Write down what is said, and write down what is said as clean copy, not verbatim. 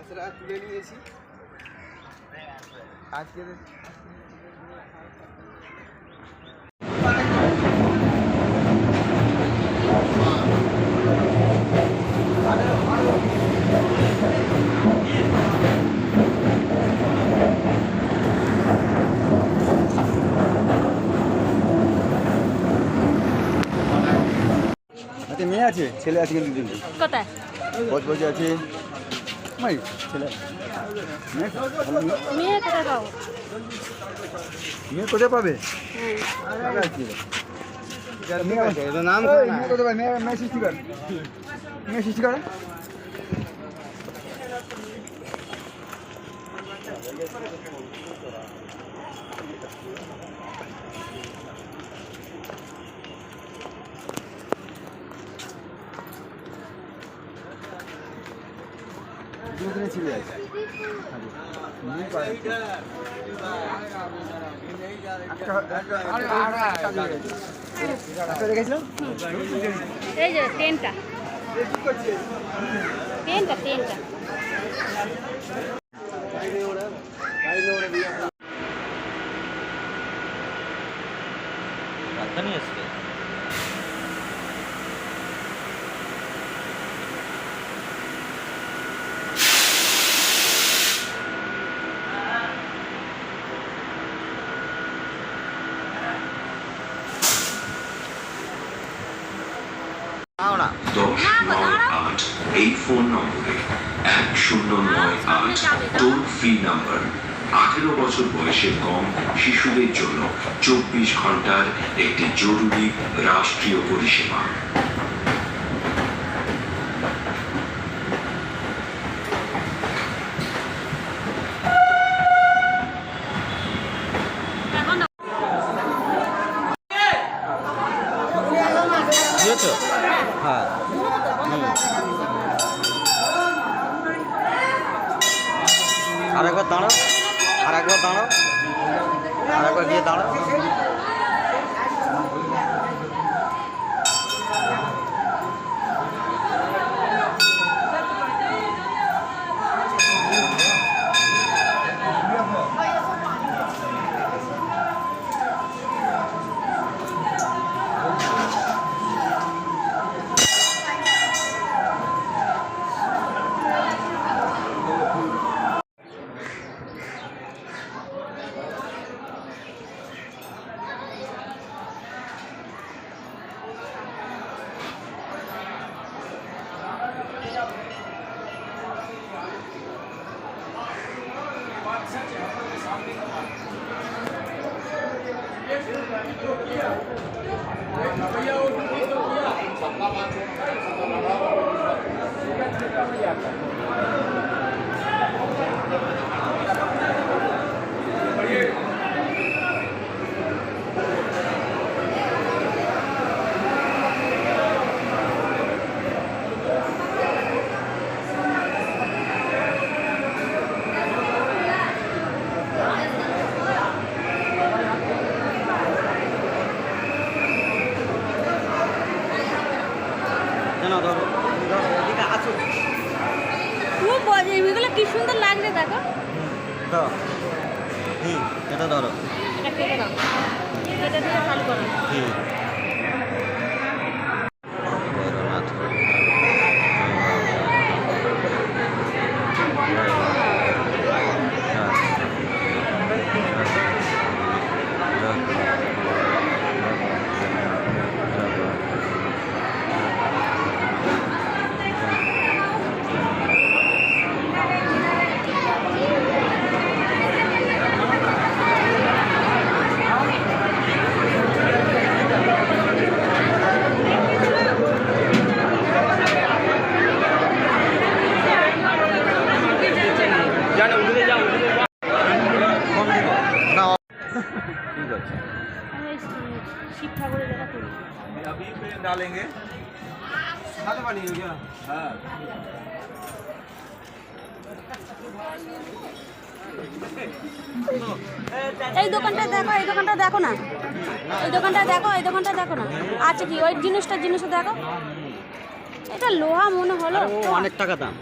মাছরা তুলে নিয়েছি আজকে। মেয়ে আছে, ছেলে আছে কিন্তু দুজন। কোথায়? বসে আছে ছেলে। মেয়ে কোথায় পাবো? মেয়ে কোথায় পাবে? নাম কোথায় পাবে? মেয়ে সৃষ্টি করে, মেয়ে সৃষ্টি করে। দুদিনে ছিঁড়ে আছে। এই যে ট্রেনটা ট্রেনটা ট্রেনটা নিয়ে এসছে। এই ফোন নম্বরে 1098 টোল ফ্রি নাম্বার। 18 বছর বয়সের কম শিশুদের জন্য 24 ঘন্টার একটি জরুরি রাষ্ট্রীয় পরিষেবা। হ্যাঁ, আরেকবার দাঁড়াও, আরেকবার দাঁড়াও, আরেকবার গিয়ে দাঁড়াও। খুব এগুলো কি সুন্দর লাগছে দেখো। এটা ধরো, এটা কেটে দাও, কেটে দিয়ে চালু করো। शिव ठाकुर जगह तो अभी पे डालेंगे खाद पानी हो गया। हाँ এই দোকানটা দেখো, এই দোকানটা দেখো না, এই দোকানটা দেখো, এই দোকানটা দেখো না আছে কি ওই জিনিসটা দেখো। এটা লোহা মনে হলো, অনেক টাকা দাম।